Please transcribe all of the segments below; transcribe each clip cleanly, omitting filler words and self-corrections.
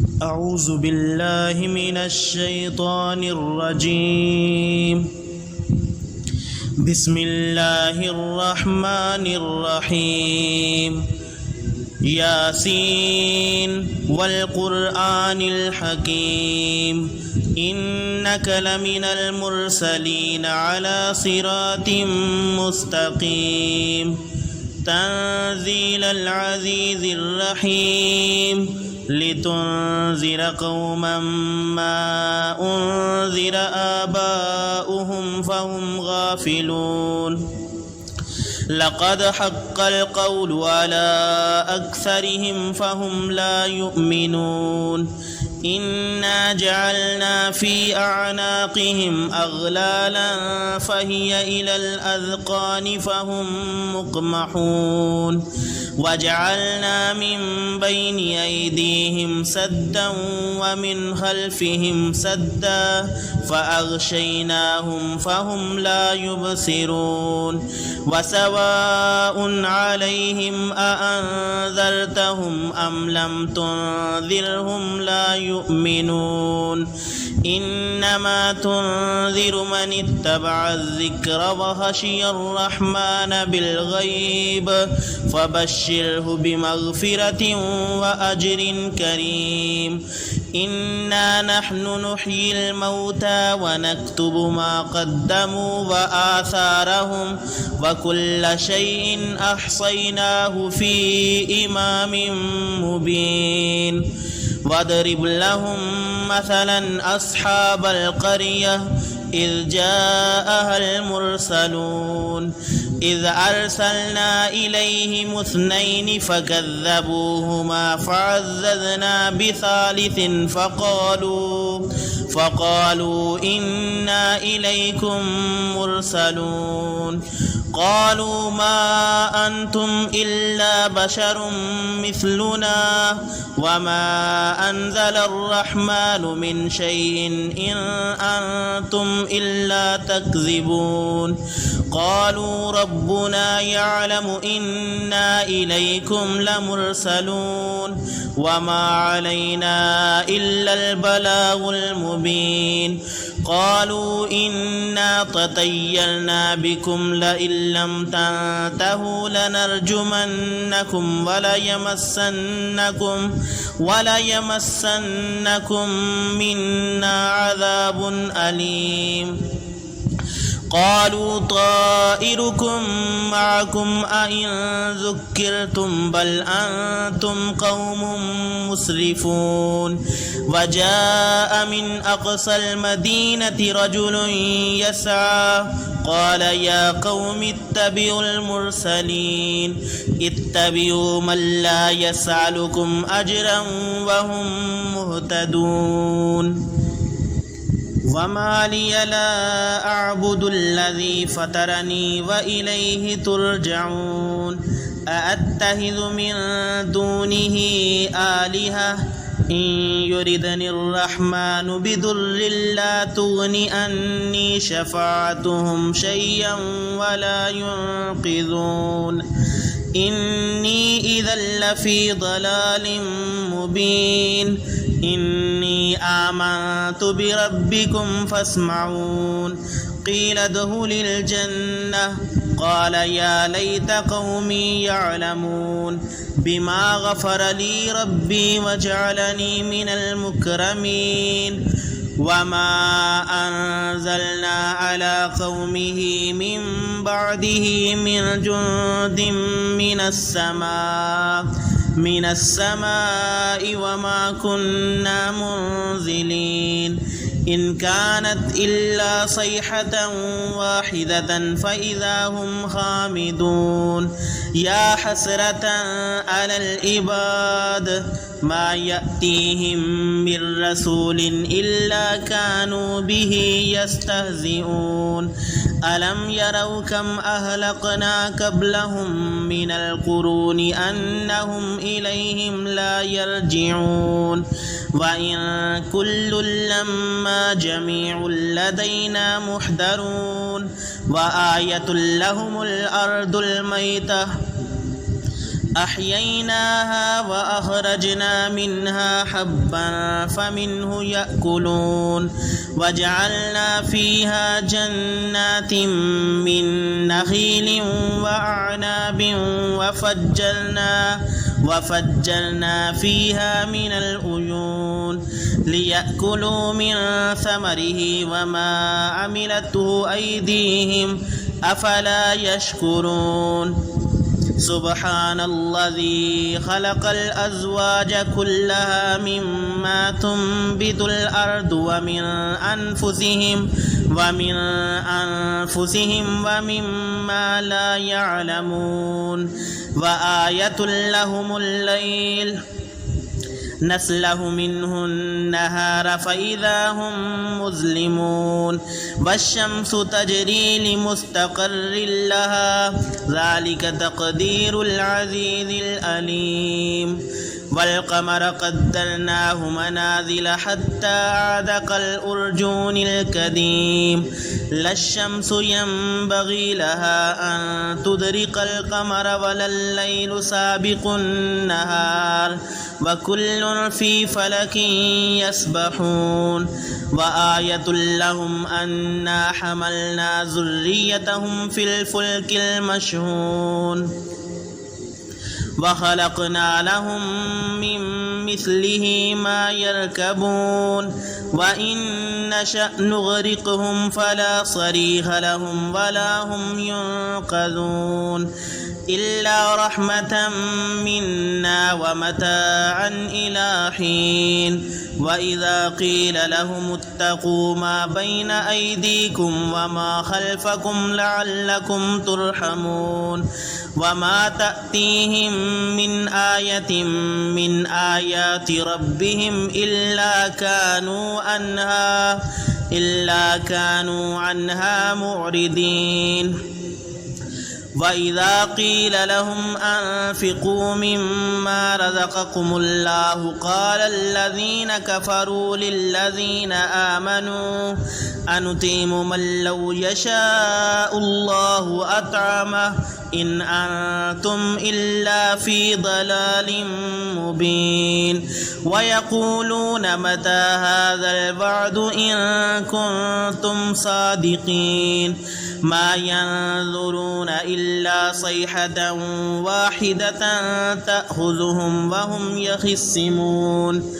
أعوذ بالله من الشيطان الرجيم بسم الله الرحمن الرحيم ياسين والقرآن الحكيم إنك لمن المرسلين على صراط مستقيم تنزيل العزيز الرحيم لتنذر قوما ما أنذر آباؤهم فهم غافلون لقد حق القول على أكثرهم فهم لا يؤمنون إنا جعلنا في أعناقهم أغلالا فهي إلى الأذقان فهم مقمحون وجعلنا من بين أيديهم سدا ومن خلفهم سدا فأغشيناهم فهم لا يبصرون وسواء عليهم أأنذرتهم أم لم تنذرهم لا يؤمنون إنما تنذر من اتبع الذكر وخشي الرحمن بالغيب فبشره بمغفرة وأجر كريم إنا نحن نحيي الموتى ونكتب ما قدموا وآثارهم وكل شيء أحصيناه في إمام مبين واضرب لهم مثلا أصحاب القرية إذ جاءها المرسلون إذ أرسلنا إليهم اثنين فكذبوهما فعززنا بثالث فقالوا إنا إليكم مرسلون قالوا ما أنتم إلا بشر مثلنا وما أنزل الرحمن من شيء إن أنتم إلا تكذبون قالوا ربنا يعلم إنا إليكم لمرسلون وما علينا إلا البلاغ المبين قالوا إنا تطيرنا بكم لئن لم تنتهوا لنرجمنكم وليمسنكم منا عذاب أليم قالوا طائركم معكم أئن ذكرتم بل أنتم قوم مسرفون وجاء من أقصى المدينة رجل يسعى قال يا قوم اتبعوا المرسلين اتبعوا من لا يسألكم أجرا وهم مهتدون وما لي لا أعبد الذي فطرني وإليه ترجعون أأتخذ من دونه آلهة إن يردني الرحمن بضر لا تغن عني شفاعتهم شيئا ولا ينقذون إني إذا لفي ضلال مبين إني آمنت بربكم فاسمعون قيل ادخل الجنة قال يا ليت قومي يعلمون بما غفر لي ربي وجعلني من المكرمين وما أنزلنا على قومه من بعده من جند من السماء وما كنا منزلين إن كانت إلا صيحة واحدة فإذا هم خامدون يا حسرة على العباد ما يأتيهم من رسول إلا كانوا به يستهزئون ألم يروا كم أهلقنا قبلهم من القرون أنهم إليهم لا يرجعون وإن كل لما جميع لدينا محضرون وآية لهم الأرض الميتة أحييناها وأخرجنا منها حبا فمنه يأكلون وجعلنا فيها جنات من نخيل وأعناب وفجرنا فيها من العيون ليأكلوا من ثمره وما عملته أيديهم أفلا يشكرون سبحان الذي خلق الأزواج كلها مما تنبت الأرض ومن أنفسهم ومما لا يعلمون وآية لهم الليل نسلخ منه النهار فإذا هم مظلمون والشمس تجري لمستقر لها ذلك تقدير العزيز العليم والقمر قدرناه منازل حتى عاد كالأرجون القديم لا الشمس ينبغي لها أن تدرك القمر ولا الليل سابق النهار وكل في فلك يسبحون وآية لهم أنا حملنا ذريتهم في الفلك المشحون وخلقنا لهم من مثله ما يركبون وإن نشأ نغرقهم فلا صريخ لهم ولا هم ينقذون إلا رحمة منا ومتاعا إلى حين وإذا قيل لهم اتقوا ما بين أيديكم وما خلفكم لعلكم ترحمون وما تأتيهم من آية من آيات ربهم إلا كانوا عنها معرضين وإذا قيل لهم أنفقوا مما رزقكم الله قال الذين كفروا للذين آمنوا أنطعم من لو يشاء الله أطعمه إن أنتم إلا في ضلال مبين ويقولون متى هذا الوعد إن كنتم صادقين ما ينظرون إلا صيحة واحدة تأخذهم وهم يخصمون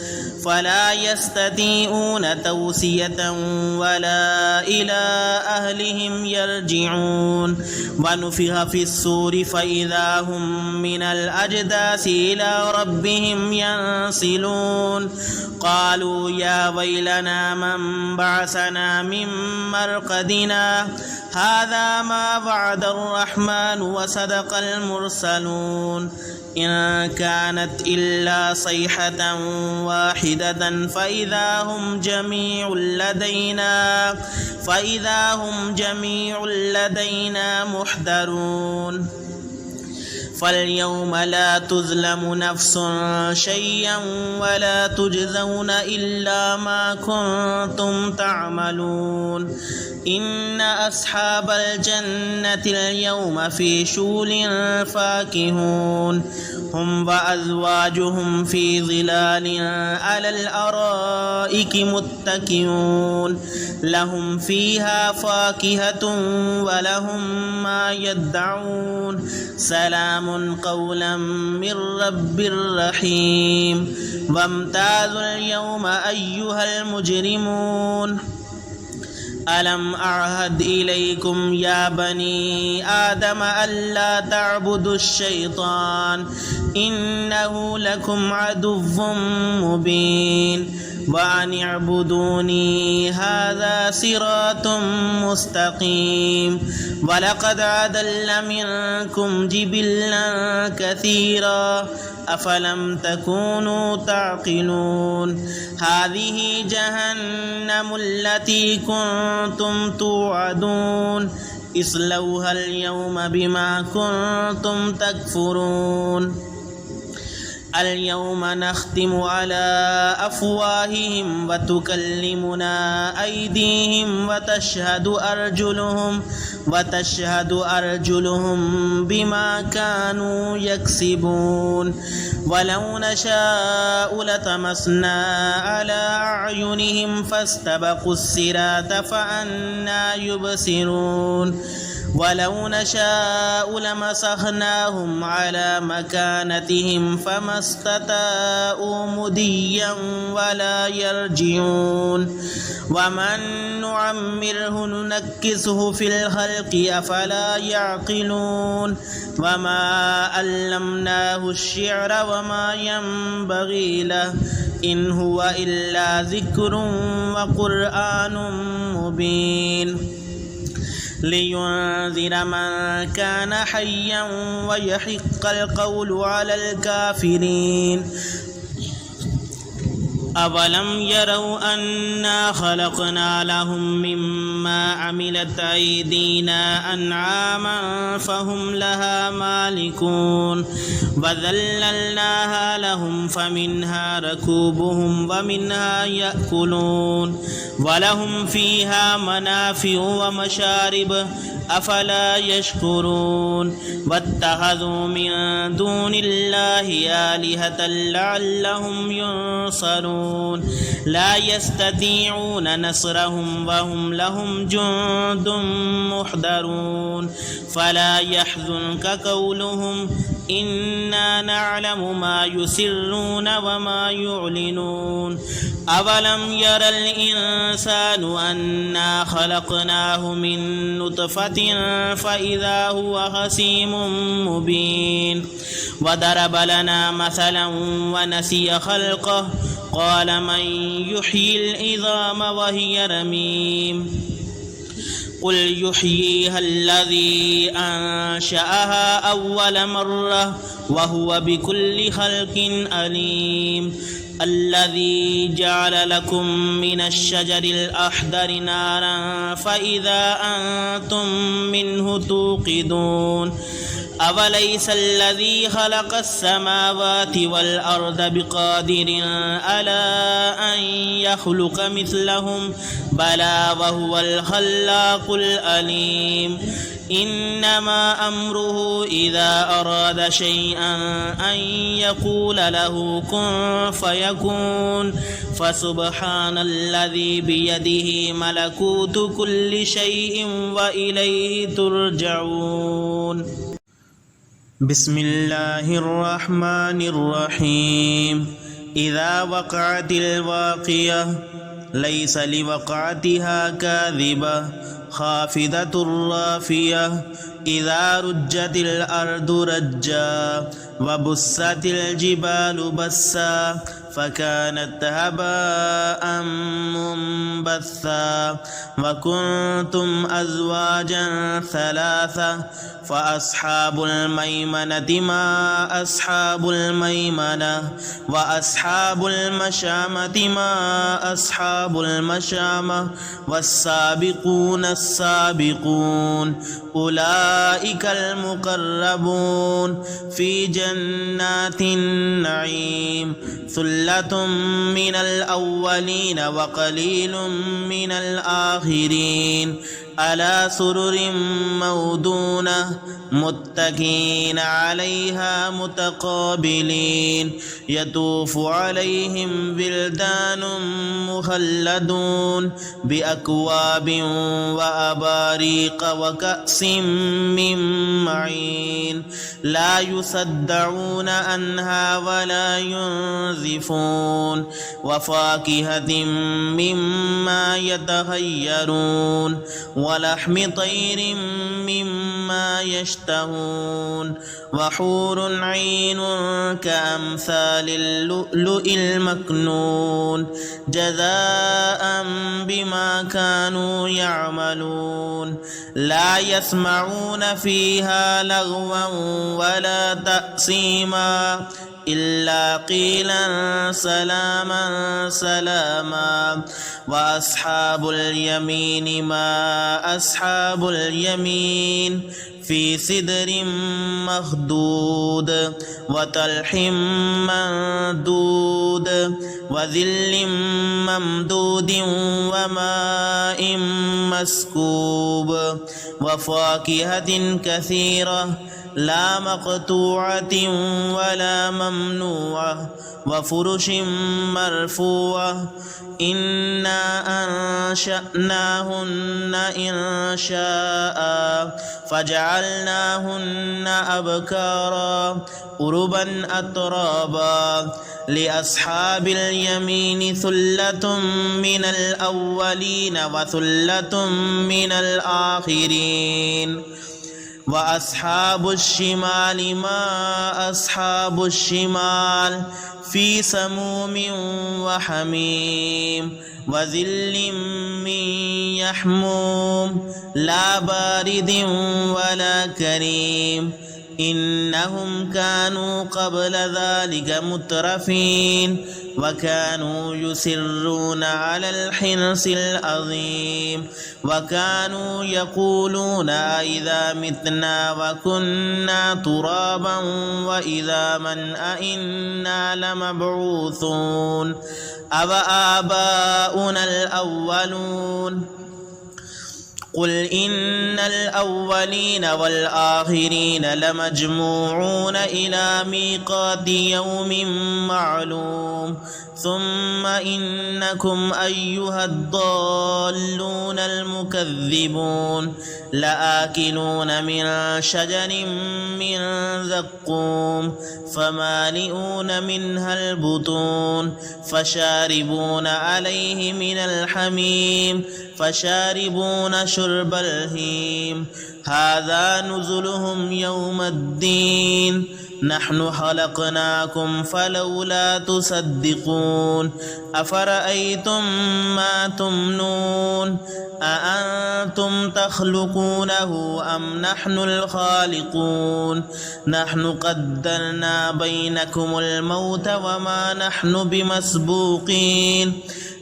فلا يستطيعون توصية ولا إلى أهلهم يرجعون ونفخ في الصور فإذا هم من الأجداث إلى ربهم ينسلون قالوا يا ويلنا من بعثنا من مرقدنا هذا ما وعد الرحمن وصدق المرسلون إن كانت إلا صيحة واحدة فإذا هم جميع لدينا محضرون فاليوم لا تظلم نفس شيئا ولا تجزون إلا ما كنتم تعملون إن أصحاب الجنة اليوم في شغل فاكهون هم وأزواجهم في ظلال على الأرائك متكئون لهم فيها فاكهة ولهم ما يدعون سلام قولا من رب رحيم وامتازوا اليوم أيها المجرمون ألم أعهد إليكم يا بني آدم ألا تعبدوا الشيطان إنه لكم عدو مبين وأن اعبدوني هذا صراط مستقيم ولقد أضل منكم جبلا كثيرا أفلم تكونوا تعقلون هذه جهنم التي كنتم توعدون اصلوها اليوم بما كنتم تكفرون اليوم نختم على أفواههم وتكلمنا أيديهم وتشهد أرجلهم بما كانوا يكسبون ولو نشاء لطمسنا على أعينهم فاستبقوا الصراط فأنى يبصرون ولو نشاء لمسخناهم على مكانتهم فما استطاعوا مضيا ولا يرجعون ومن نعمره ننكسه في الخلق أفلا يعقلون وما علمناه الشعر وما ينبغي له إن هو إلا ذكر وقرآن مبين لينذر من كان حيا ويحق القول على الكافرين أولم يروا أنا خلقنا لهم مما عملت أيدينا أنعاما فهم لها مالكون وذللناها لهم فمنها ركوبهم ومنها يأكلون ولهم فيها منافع ومشارب أفلا يشكرون واتخذوا من دون الله آلهة لعلهم ينصرون لا يستطيعون نصرهم وهم لهم جند محضرون فلا يحزنك قولهم إنا نعلم ما يسرون وما يعلنون أولم ير الإنسان أنا خلقناه من نطفة فإذا هو خصيم مبين وضرب لنا مثلا ونسي خلقه قال من يحيي العظام وهي رميم قل يحييها الذي أنشأها أول مرة وهو بكل خلق عليم الذي جعل لكم من الشجر الأخضر نارا فإذا أنتم منه توقدون أوليس الذي خلق السماوات والأرض بقادر على أن يخلق مثلهم بلى وهو الخلاق العليم إنما أمره إذا أراد شيئا أن يقول له كن فيكون فسبحان الذي بيده ملكوت كل شيء وإليه ترجعون بسم الله الرحمن الرحيم إذا وقعت الواقية ليس لوقعتها كاذبة خافضة رافية إذا رجت الأرض رجا وبست الجبال بسا فكانت هباء منبثا وكنتم أزواجا ثلاثة فأصحاب الميمنة ما أصحاب الميمنة وأصحاب المشامة ما أصحاب المشامة والسابقون السابقون أولئك المقربون في جنات النعيم ثلة من الأولين وقليل من الآخرين على سرر موضونة متكئين عليها متقابلين يطوف عليهم بلدان مخلدون بأكواب وأباريق وكأس من معين لا يصدعون عنها ولا ينزفون وفاكهة مما يتخيرون ولحم طير مما يشتهون وحور عين كأمثال اللؤلؤ المكنون جزاء بما كانوا يعملون لا يسمعون فيها لغوا ولا تأثيما إلا قيلا سلاما سلاما. وأصحاب اليمين ما أصحاب اليمين في سدر مخدود وطلح منضود وظل ممدود وماء مسكوب وفاكهة كثيرة لا مقطوعة ولا ممنوعة وفرش مرفوعة. إنا أنشأناهن إنشاء فجعلناهن أبكارا عربا أترابا. لأصحاب اليمين ثلة من الأولين وثلة من الآخرين. وأصحاب الشمال ما أصحاب الشمال في سموم وحميم وظل من يحموم لا بارد ولا كريم. إنهم كانوا قبل ذلك مترفين وكانوا يسرون على الحنث العظيم وكانوا يقولون أإذا متنا وكنا ترابا وإذا من أئنا لمبعوثون أوآباؤنا الأولون. قل إن الأولين والآخرين لمجموعون إلى ميقات يوم معلوم. ثم إنكم أيها الضالون المكذبون لآكلون من شجر من زقوم فمالئون منها البطون فشاربون عليه من الحميم فشاربون شرب الهيم. هذا نزلهم يوم الدين. نحن خلقناكم فلولا تصدقون. أفرأيتم ما تمنون أأنتم تخلقونه أم نحن الخالقون. نحن قدرنا بينكم الموت وما نحن بمسبوقين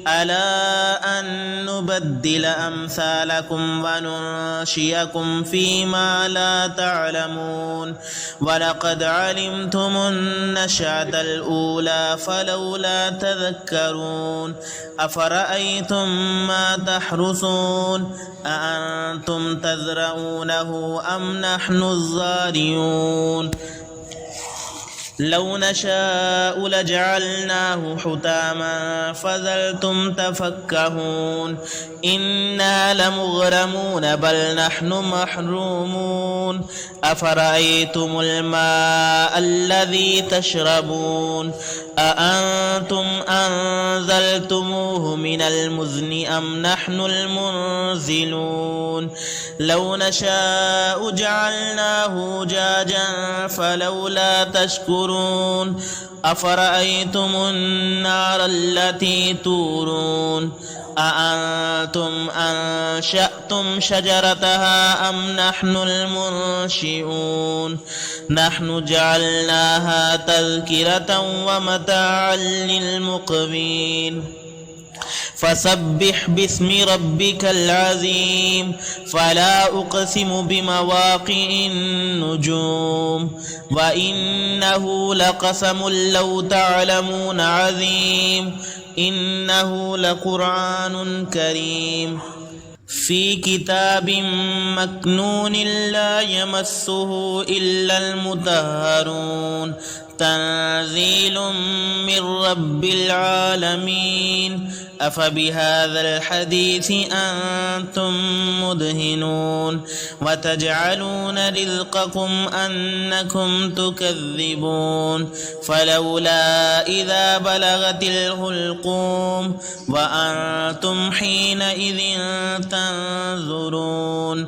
ألا أن نبدل أمثالكم وننشئكم فيما لا تعلمون. ولقد علمتم النشأة الأولى فلولا تذكرون. أفرأيتم ما تحرثون أأنتم تزرعونه أم نحن الزارعون. لو نشاء لجعلناه حطاما فظلتم تفكهون. إنا لمغرمون بل نحن محرومون. أفرأيتم الماء الذي تشربون أأنتم أنزلتموه من المزن أم نحن المنزلون. لو نشاء جعلناه جاجا فلولا تشكرون. أفرأيتم النار التي تورون أأنتم أنشأتم شجرتها أم نحن المنشئون. نحن جعلناها تذكرة ومتاعا للمقوين. فسبح باسم ربك العظيم. فلا أقسم بمواقع النجوم وإنه لقسم لو تعلمون عظيم. إنه لقرآن كريم في كتاب مكنون لا يمسه إلا المطهرون. تنزيل من رب العالمين. أفبهذا الحديث أنتم مدهنون وتجعلون رزقكم أنكم تكذبون. فلولا إذا بلغت الحلقوم وأنتم حينئذ تنظرون.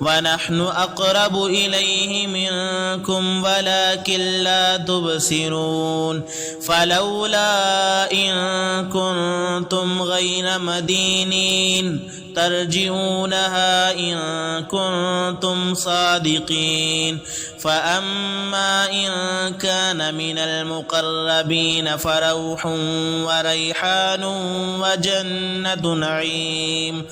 ونحن أقرب إليه منكم ولكن لا تبصرون. فلولا إن كنتم غير مدينين ترجعونها إن كنتم صادقين فأما إن كان من المقربين فروح وريحان وجنة نعيم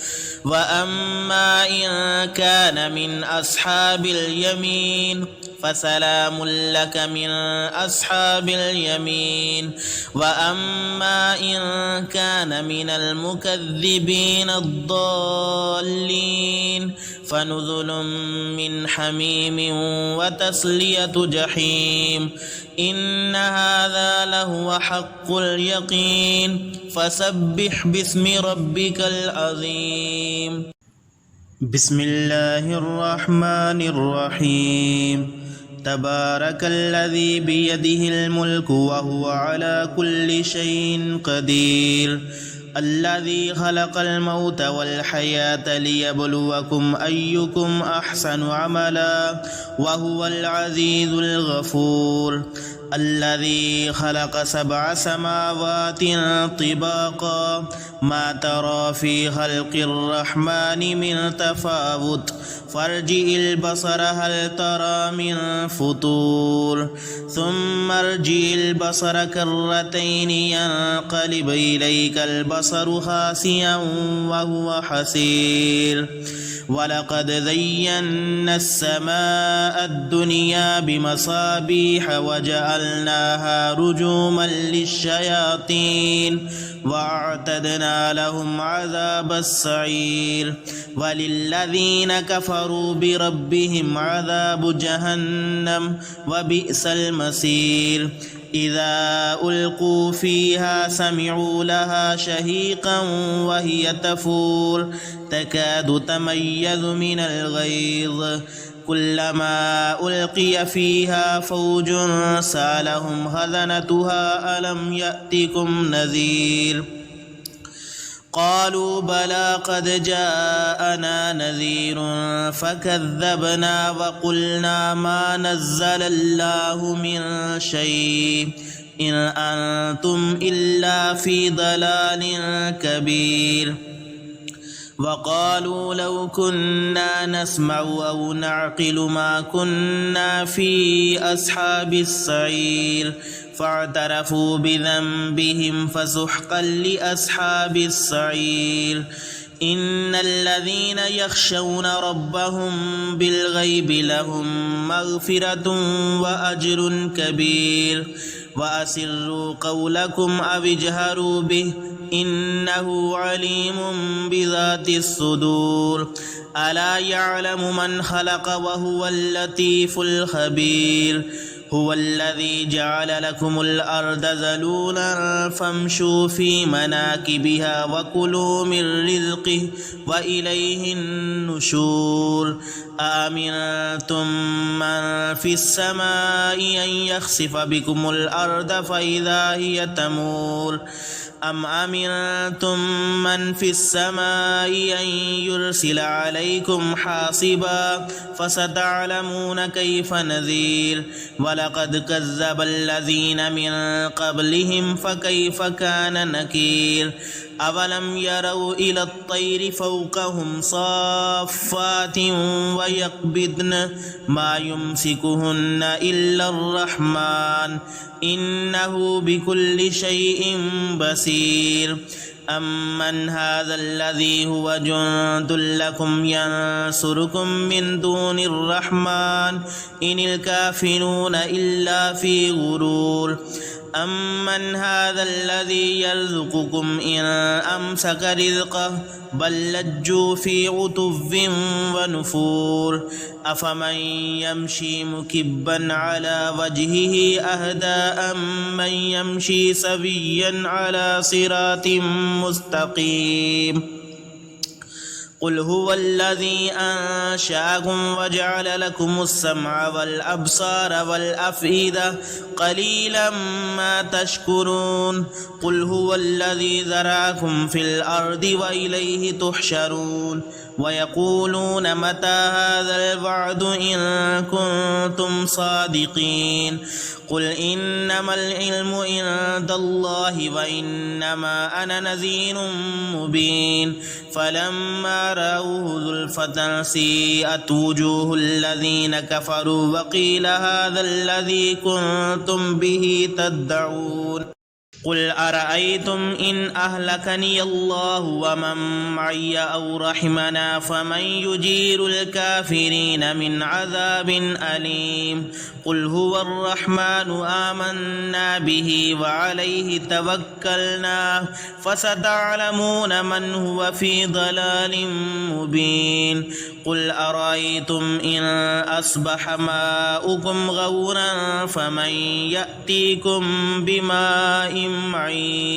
وأما إن كان من أصحاب اليمين فسلام لك من أصحاب اليمين وأما إن كان من المكذبين الضالين فنزل من حميم وتصلية جحيم إن هذا لهو حق اليقين فسبح باسم ربك العظيم بسم الله الرحمن الرحيم تبارك الذي بيده الملك وهو على كل شيء قدير الذي خلق الموت والحياة ليبلوكم أيكم أحسن عملا وهو العزيز الغفور الذي خلق 7 سماوات طباقا ما ترى في خلق الرحمن من تفاوت فارجع البصر هل ترى من فطور ثم ارجع البصر كرتين ينقلب إليك البصر خاسئا وهو حسير ولقد زينا السماء الدنيا بمصابيح وجعلناها رجوما للشياطين واعتدنا لهم عذاب السعير وللذين كفروا بربهم عذاب جهنم وبئس المصير إذا ألقوا فيها سمعوا لها شهيقا وهي تفور تكاد تميز من الغيظ كلما ألقي فيها فوج سألهم خزنتها ألم يأتكم نذير قالوا بلى قد جاءنا نذير فكذبنا وقلنا ما نزل الله من شيء إن أنتم إلا في ضلال كبير وقالوا لو كنا نسمع أو نعقل ما كنا في أصحاب السعير فاعترفوا بذنبهم فسحقا لأصحاب السعير إن الذين يخشون ربهم بالغيب لهم مغفرة وأجر كبير وأسروا قولكم أو اجهروا به إنه عليم بذات الصدور ألا يعلم من خلق وهو اللطيف الخبير هو الذي جعل لكم الأرض ذلولا فامشوا في مناكبها وكلوا من رزقه وإليه النشور آمنتم من في السماء أن يخسف بكم الأرض فإذا هي تمور أم أمنتم من في السماء أن يرسل عليكم حاصبا فستعلمون كيف نذير ولقد كذب الذين من قبلهم فكيف كان نكير أولم يروا إلى الطير فوقهم صافات ويقبضن ما يمسكهن إلا الرحمن إنه بكل شيء بصير أمن هذا الذي هو جند لكم ينصركم من دون الرحمن إن الكافرون إلا في غرور أمن هذا الذي يرزقكم إن أمسك رزقه بل لجوا في عتو ونفور أفمن يمشي مكبا على وجهه أهدى أمن يمشي سويا على صراط مستقيم قل هو الذي أنشأكم وجعل لكم السمع والأبصار والأفئدة قليلا ما تشكرون قل هو الذي ذرأكم في الأرض وإليه تحشرون ويقولون متى هذا الوعد إن كنتم صادقين قل إنما العلم عند الله وإنما أنا نذير مبين فلما رأوه زلفة سيئت وجوه الذين كفروا وقيل هذا الذي كنتم به تدعون قل أرأيتم إن أهلكني الله ومن معي أو رحمنا فمن يجير الكافرين من عذاب أليم قل هو الرحمن آمنا به وعليه توكلنا فستعلمون من هو في ضلال مبين قل أرأيتم إن أصبح ماؤكم غورا فمن يأتيكم بماء معين